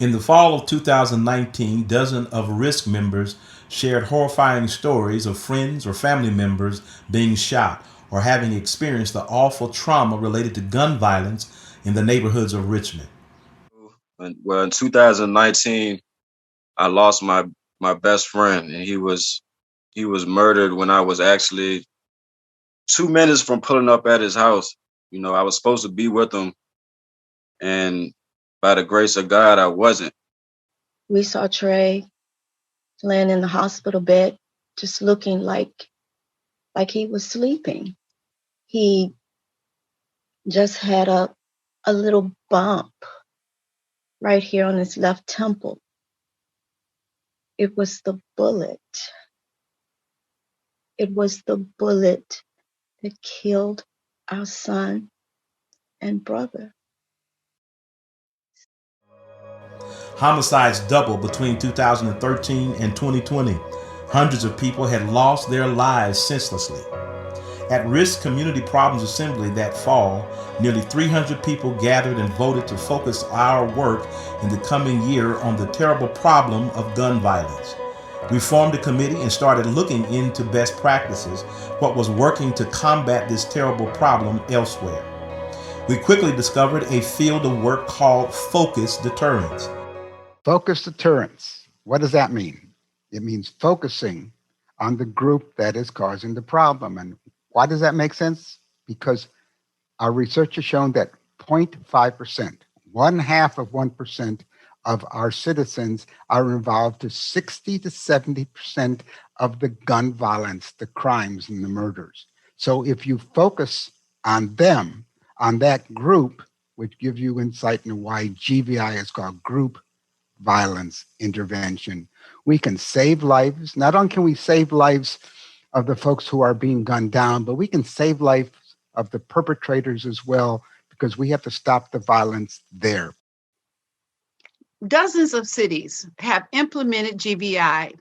In the fall of 2019, dozens of RISC members shared horrifying stories of friends or family members being shot or having experienced the awful trauma related to gun violence in the neighborhoods of Richmond. Well, in 2019, I lost my best friend, and he was murdered when I was actually 2 minutes from pulling up at his house. I was supposed to be with him, and by the grace of God, I wasn't. We saw Trey laying in the hospital bed, just looking like he was sleeping. He just had a little bump right here on his left temple. It was the bullet. It was the bullet that killed our son and brother. Homicides doubled between 2013 and 2020. Hundreds of people had lost their lives senselessly. At RISC Community Problems Assembly that fall, nearly 300 people gathered and voted to focus our work in the coming year on the terrible problem of gun violence. We formed a committee and started looking into best practices, what was working to combat this terrible problem elsewhere. We quickly discovered a field of work called focus deterrence. Focus deterrence. What does that mean? It means focusing on the group that is causing the problem. And why does that make sense? Because our research has shown that 0.5%, 0.5% of our citizens are involved to 60 to 70% of the gun violence, the crimes and the murders. So if you focus on them, on that group, which gives you insight into why GVI is called group violence intervention, we can save lives. Not only can we save lives of the folks who are being gunned down, but we can save lives of the perpetrators as well, because we have to stop the violence there. Dozens of cities have implemented GVI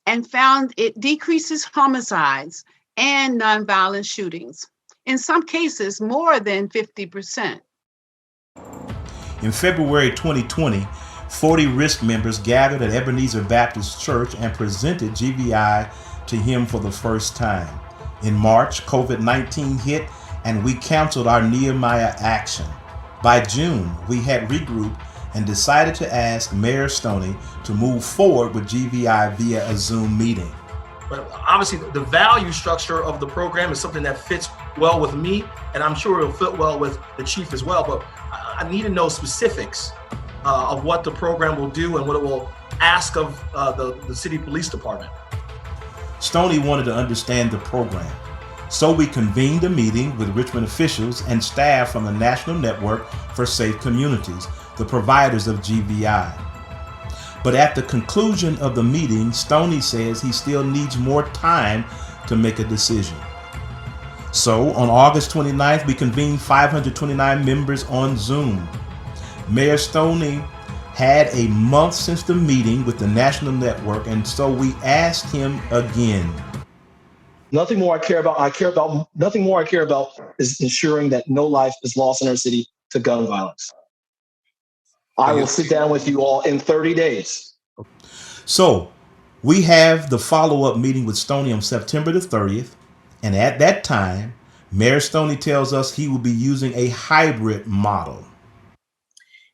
and found it decreases homicides and nonviolent shootings, in some cases more than 50%. In February 2020, 40 RISC members gathered at Ebenezer Baptist Church and presented GVI to him for the first time. In March, COVID-19 hit and we canceled our Nehemiah action. By June, we had regrouped and decided to ask Mayor Stoney to move forward with GVI via a Zoom meeting. But obviously the value structure of the program is something that fits well with me, and I'm sure it'll fit well with the chief as well. But I need to know specifics of what the program will do and what it will ask of the city police department. Stoney wanted to understand the program, so we convened a meeting with Richmond officials and staff from the National Network for Safe Communities, the providers of GVI. But at the conclusion of the meeting, Stoney says he still needs more time to make a decision. So on August 29th, we convened 529 members on Zoom. Mayor Stoney had a month since the meeting with the National Network, and so we asked him again. Nothing more I care about is ensuring that no life is lost in our city to gun violence. I will sit down with you all in 30 days. So we have the follow-up meeting with Stoney on September the 30th. And at that time, Mayor Stoney tells us he will be using a hybrid model.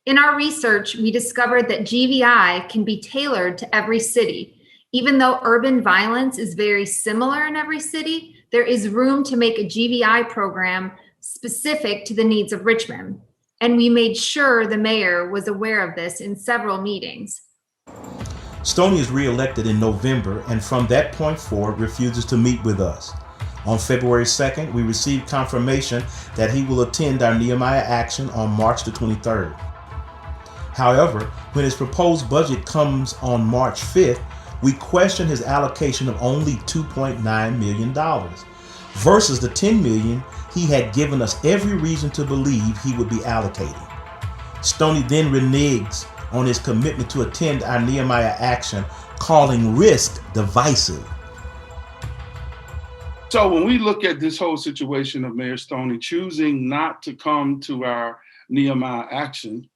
In our research, we discovered that GVI can be tailored to every city. Even though urban violence is very similar in every city, there is room to make a GVI program specific to the needs of Richmond. And we made sure the mayor was aware of this in several meetings. Stoney is reelected in November and from that point forward refuses to meet with us. On February 2nd, we received confirmation that he will attend our Nehemiah action on March the 23rd. However, when his proposed budget comes on March 5th, we question his allocation of only $2.9 million versus the $10 million he had given us every reason to believe he would be allocating. Stoney then reneges on his commitment to attend our Nehemiah action, calling RISC divisive. So when we look at this whole situation of Mayor Stoney choosing not to come to our Nehemiah action,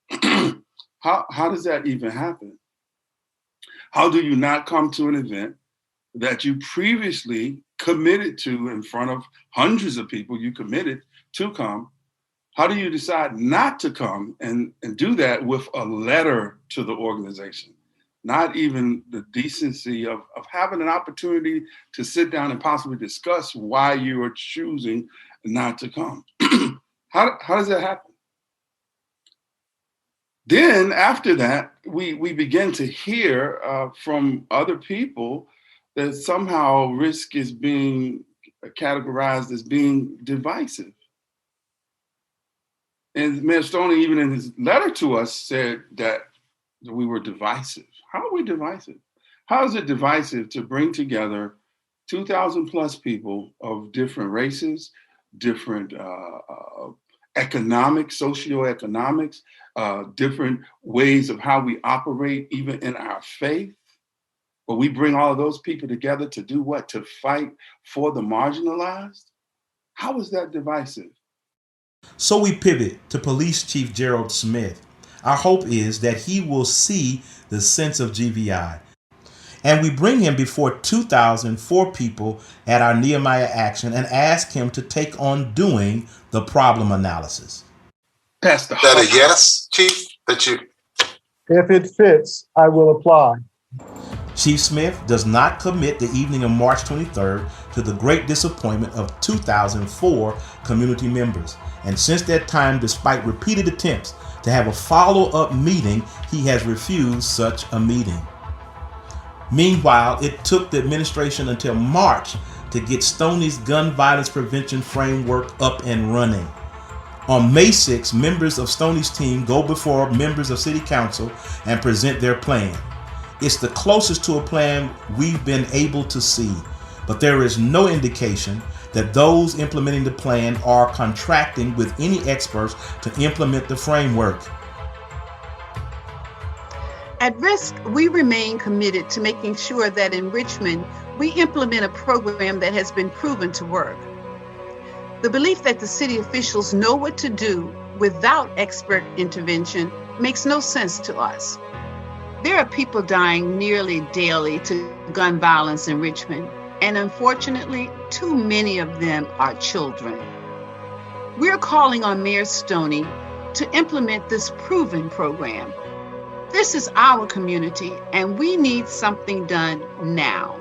How does that even happen? How do you not come to an event that you previously committed to in front of hundreds of people you committed to come? How do you decide not to come and do that with a letter to the organization? Not even the decency of having an opportunity to sit down and possibly discuss why you are choosing not to come. How does that happen? Then after that, we begin to hear from other people that somehow RISC is being categorized as being divisive. And Mayor Stoney, even in his letter to us, said that we were divisive. How are we divisive? How is it divisive to bring together 2,000 plus people of different races, different economics, socioeconomics, different ways of how we operate, even in our faith? But we bring all of those people together to do what? To fight for the marginalized? How is that divisive? So we pivot to Police Chief Gerald Smith. Our hope is that he will see the sense of GVI. And we bring him before 2,004 people at our Nehemiah Action and ask him to take on doing the problem analysis. Pastor, Is that a yes, Chief? If it fits, I will apply. Chief Smith does not commit the evening of March 23rd to the great disappointment of 2,004 community members. And since that time, despite repeated attempts to have a follow-up meeting, he has refused such a meeting. Meanwhile, it took the administration until March to get Stoney's gun violence prevention framework up and running. On May 6, members of Stoney's team go before members of City Council and present their plan. It's the closest to a plan we've been able to see, but there is no indication that those implementing the plan are contracting with any experts to implement the framework. At RISC, we remain committed to making sure that in Richmond, we implement a program that has been proven to work. The belief that the city officials know what to do without expert intervention makes no sense to us. There are people dying nearly daily to gun violence in Richmond, and unfortunately, too many of them are children. We're calling on Mayor Stoney to implement this proven program. This is our community, and we need something done now.